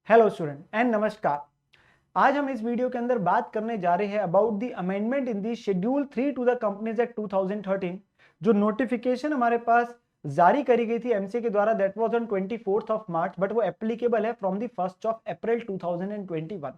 Hello student and नमस्कार। आज हम इस वीडियो के अंदर बात करने जा रहे हैं about the amendment in the schedule 3 to the companies act 2013। जो नोटिफिकेशन हमारे पास जारी करी गई थी एमसीए के द्वारा, that was on 24th of March, but वो एप्लीकेबल है from the 1st of April 2021।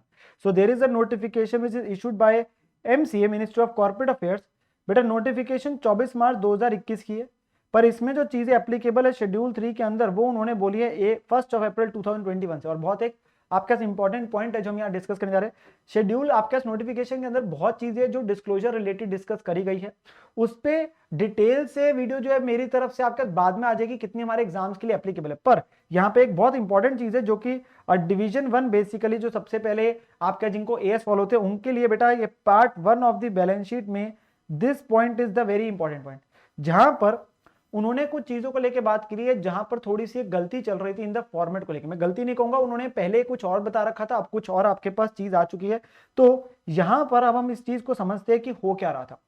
So there is a notification which is issued by MCA, ministry of corporate affairs. बेटा नोटिफिकेशन 24 मार्च 2021 की है, पर इसमें जो चीजें एप्लीकेबल है शेड्यूल 3 के अंदर वो उन्होंने बोली है 1 अप्रैल 2021 से। और बहुत एक आपका इंपॉर्टेंट पॉइंट है जो हम यहाँ डिस्कस करने जा रहे हैं। शेड्यूल आपके नोटिफिकेशन के अंदर बहुत चीजें जो डिस्क्लोजर रिलेटेड डिस्कस करी गई है, उस पर डिटेल से वीडियो जो है मेरी तरफ से आपके बाद में आ जाएगी, कितनी हमारे एग्जाम्स के लिए एप्लीकेबल है। पर यहाँ पे एक बहुत इंपॉर्टेंट चीज है जो कि डिवीजन 1 बेसिकली जो सबसे पहले आपका जिनको एएस फॉलो होते हैं उनके लिए बेटा ये part 1 of the balance sheet में this point is the very important point, जहां पर उन्होंने कुछ चीजों को लेकर बात करी है जहां पर थोड़ी सी गलती चल रही थी इन द फॉर्मेट को लेकर। मैं गलती नहीं कहूंगा, उन्होंने पहले कुछ और बता रखा था, अब कुछ और आपके पास चीज आ चुकी है। तो यहां पर अब हम इस चीज को समझते हैं कि हो क्या रहा था।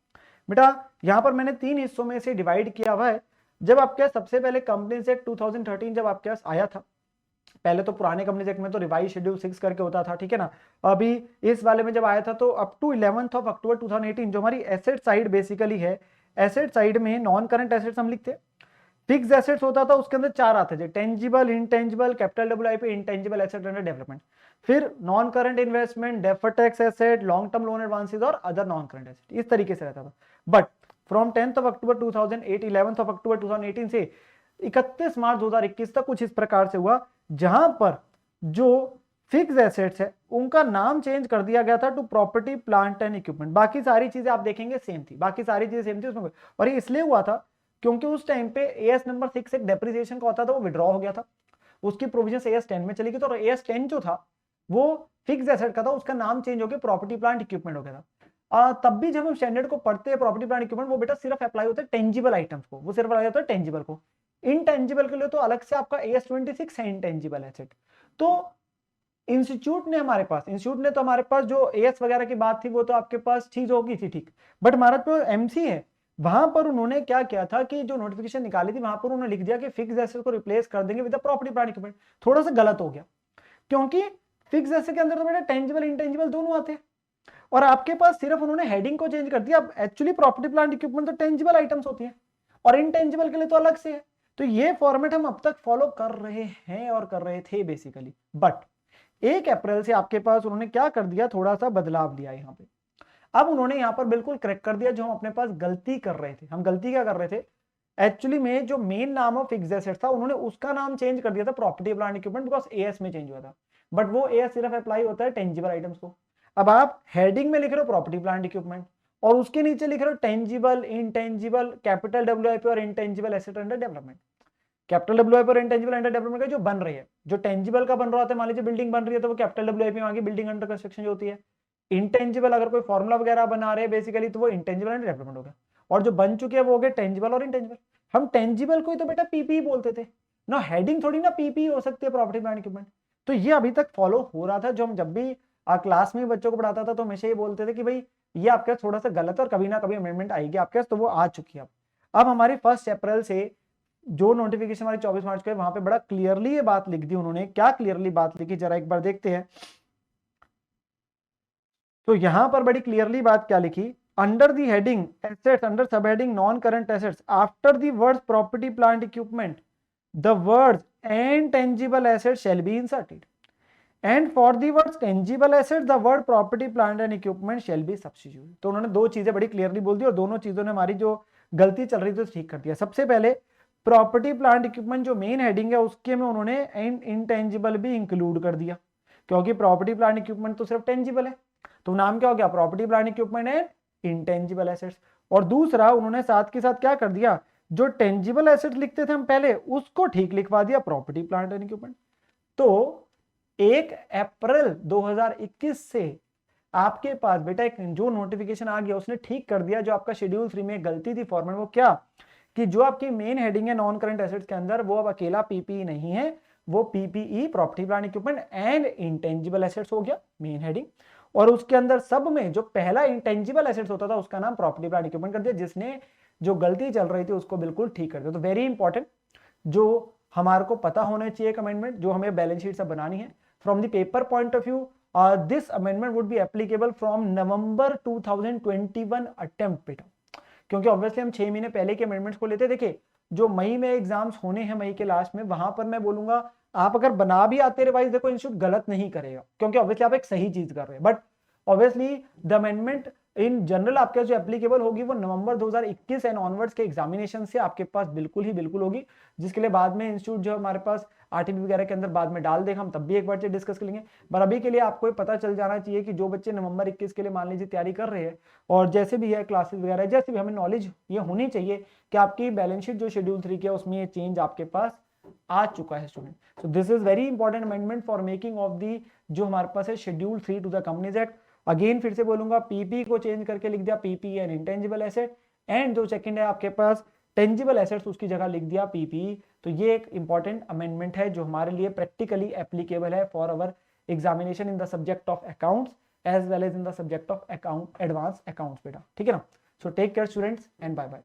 बेटा यहां पर मैंने 3 हिस्सों में से डिवाइड किया हुआ है। जब आपके सबसे पहले कंपनीज एक्ट 2013 जब आपके पास आया था, पहले तो पुराने कंपनीज एक्ट में तो रिवाइज शेड्यूल 6 करके होता था, ठीक है ना। अभी इस वाले में जब आया था तो up to 11th of October 2018 जो हमारी एसेट साइड बेसिकली है, एसेट साइड में नॉन करंट एसेट्स हम लिखते हैं। फिक्स एसेट्स होता था, उसके अंदर 4 आते थे, tangible, intangible, capital WIP, intangible asset under development. फिर non current investment, deferred tax asset, long term loan advances और अदर नॉन करंट एसेट, इस तरीके से रहता था। But from 10th of October 2008, 11th of October 2018 से 31 मार्च 2021 तक कुछ इस प्रकार से हुआ, जहां पर जो फिक्स एसेट्स है उनका नाम चेंज कर दिया गया था to property plant and equipment. बाकी सारी चीजें आप देखेंगे सेम थी, बाकी सारी चीजें सेम थी उसमें। और ये इसलिए हुआ था क्योंकि उस टाइम पे एएस नंबर 6 एक डेप्रिसिएशन का होता था, वो विड्रॉ हो गया था, उसकी प्रोविजन एएस 10 में चली गई। तो एएस 10 जो था वो फिक्स एसेट का था, उसका नाम चेंज हो गया प्रॉपर्टी प्लांट इक्विपमेंट हो गया था। तब भी जब हम स्टैंडर्ड को पढ़ते हैं प्रॉपर्टी प्लांट इक्विपमेंट, वो बेटा सिर्फ अप्लाई होता है टेंजिबल आइटम्स को, वो सिर्फ अप्लाई होता है टेंजिबल को। इनटेंजिबल के लिए तो अलग से आपका एएस 26 है इनटेंजिबल एसेट। तो इंस्टीट्यूट ने तो हमारे पास जो एएस वगैरह की बात थी वो तो आपके पास चीज होगी थी, ठीक। बट हमारा जो एमसी है वहां पर उन्होंने क्या किया था कि जो नोटिफिकेशन निकाली थी वहां पर उन्होंने लिख दिया कि फिक्स एसेट को रिप्लेस कर देंगे विद प्रॉपर्टी प्लांट इक्विपमेंट। थोड़ा सा गलत हो गया, क्योंकि फिक्स एसेट के अंदर तो बेटा टेंजिबल इंटेंजिबल दोनों आते हैं, और आपके पास सिर्फ उन्होंने हेडिंग को चेंज कर दिया। अब एक्चुअली प्रॉपर्टी प्लांट इक्विपमेंट तो टेंजिबल आइटम्स होती है और इनटेंजिबल के लिए तो अलग से है। तो ये फॉर्मेट हम अब तक फॉलो कर रहे हैं और कर रहे थे बेसिकली। बट 1 अप्रैल से आपके पास उन्होंने क्या कर दिया, थोड़ा सा बदलाव दिया यहाँ पे। अब उन्होंने यहाँ पर बिल्कुल करेक्ट कर दिया जो हम अपने पास गलती कर रहे थे। हम गलती क्या कर रहे थे, एक्चुअली में जो मेन नाम ऑफ फिक्स्ड एसेट था उन्होंने उसका नाम चेंज कर दिया था property plant equipment, because as में चेंज हुआ था। बट वो एएस सिर्फ अप्लाई होता है टेंजिबल आइटम्स को। अब आप हेडिंग में लिख रहे हो प्रॉपर्टी प्लांट इक्विपमेंट और उसके नीचे लिख रहे हो टेंजिबल, इनटेंजिबल, कैपिटल डब्ल्यूआईपी और intangible asset under development. Capital WIP और इंटेंजिबल अंडर डेवलपमेंट का जो बन रही है, जो टेंजिबल का बन रहा होता है, मान लीजिए बिल्डिंग बन रही है तो वो कैपिटल डब्ल्यूआईपी में आगे बिल्डिंग अंडर कंस्ट्रक्शन जो होती है। इंटेंजिबल अगर कोई फॉर्मुला वगैरह बना रहे हैं बेसिकली तो वो इंटेंजिबल एंड डेवलपमेंट हो गया, और जो बन चुके हैं वो हो गए टेंजिबल और इंटेंजिबल। हम टेंजिबल को ही तो बेटा पीपीई बोलते थे ना, हेडिंग थोड़ी ना पीपीई हो सकती है प्रॉपर्टी प्लांट इक्विपमेंट। तो ये अभी तक फॉलो हो रहा था, जो हम जब भी क्लास में बच्चों को पढ़ाता था तो हमेशा ये बोलते थे कि भाई ये आपके थोड़ा सा गलत है और कभी ना कभी अमेंडमेंट आएगी आपके पास, तो वो आ चुकी है। अब हमारी 1 अप्रैल से जो नोटिफिकेशन हमारी 24 मार्च को है वहां पे बड़ा क्लियरली ये बात लिख दी उन्होंने। क्या क्लियरली बात लिखी जरा एक बार देखते हैं। तो यहां पर बड़ी क्लियरली बात क्या लिखी, under the heading assets, under sub heading non current assets, after the words property plant equipment the words and tangible assets shall be inserted, and for the words tangible assets the word property plant and equipment shall be substituted. तो उन्होंने दो चीजें बड़ी clearly बोल दी और दोनों चीजों ने हमारी जो गलती चल रही थी ठीक कर दिया। सबसे पहले प्रॉपर्टी प्लांट इक्विपमेंट जो मेन हेडिंग है उसके में उन्होंने एंड इनटेंजिबल भी इंक्लूड कर दिया, क्योंकि प्रॉपर्टी प्लांट इक्विपमेंट तो सिर्फ टेंजिबल है, तो नाम क्या हो गया property plant equipment and intangible assets. और दूसरा उन्होंने साथ के साथ क्या कर दिया, जो टेंजिबल एसेट्स लिखते थे हम पहले उसको ठीक लिखवा दिया प्रॉपर्टी प्लांट एंड इक्विपमेंट। तो 1 अप्रैल 2021 से आपके पास बेटा एक जो नोटिफिकेशन आ गया उसने ठीक कर दिया जो आपका शेड्यूल 3 में गलती थी फॉर्मेट। वो क्या कि जो आपकी मेन हेडिंग है नॉन करंट एसेट्स के अंदर वो अब अकेला पीपीई नहीं है, वो PPE property plant equipment and intangible assets हो गया मेन हेडिंग। और उसके अंदर सब में जो पहला इंटेंजिबल एसेट्स होता था उसका नाम प्रॉपर्टी प्लांट इक्विपमेंट कर दिया, जिसने जो गलती चल रही थी उसको बिल्कुल ठीक कर दिया। तो वेरी इंपॉर्टेंट जो हमारे को पता होना चाहिए कमेंटमेंट जो हमें बैलेंस शीट सब बनानी है, from the paper point of view this amendment would be applicable from November 2021 attempt बेटा, क्योंकि ऑब्वियसली हम 6 महीने पहले के अमेंडमेंट्स को लेते। देखिए जो मई में एग्जाम्स होने हैं, मई के लास्ट में, वहां पर मैं बोलूंगा आप अगर बना भी आते रिवाइज, देखो इंस्टीट्यूट गलत नहीं करेगा, क्योंकि ऑब्वियसली आप एक सही चीज कर रहे हैं। But obviously the amendment in general आपके जो एप्लीकेबल होगी वो नवंबर 2021 एंड ऑनवर्ड्स के एग्जामिनेशन से आपके पास बिल्कुल होगी, जिसके लिए बाद में इंस्टीट्यूट जो हमारे पास आरटीपी वगैरह के अंदर बाद में डाल देगा, हम तब भी एक बार से डिस्कस कर लेंगे। पर अभी के लिए आपको पता चल जाना चाहिए कि जो बच्चे नवंबर 21 के लिए मान लीजिए तैयारी कर रहे हैं, और जैसे भी है क्लासेस वगैरह, जैसे भी हमें नॉलेज ये होनी चाहिए कि आपकी बैलेंस शीट जो शेड्यूल 3 की है उसमें ये चेंज आपके पास आ चुका है student. So this is very important amendment for making of the जो हमारे पास है schedule 3 to the companies act. Again फिर से बोलूंगा, पीपी को चेंज करके लिख दिया PP and intangible asset, and जो सेकंड है आपके पास टेंजिबल एसेट्स, उसकी जगह लिख दिया पीपी। तो ये एक इंपॉर्टेंट अमेंडमेंट है जो हमारे लिए प्रैक्टिकली एप्लीकेबल है for our examination in the subject of accounts as well as in the subject of account advance accounts बेटा, ठीक है ना। So take care students and bye bye.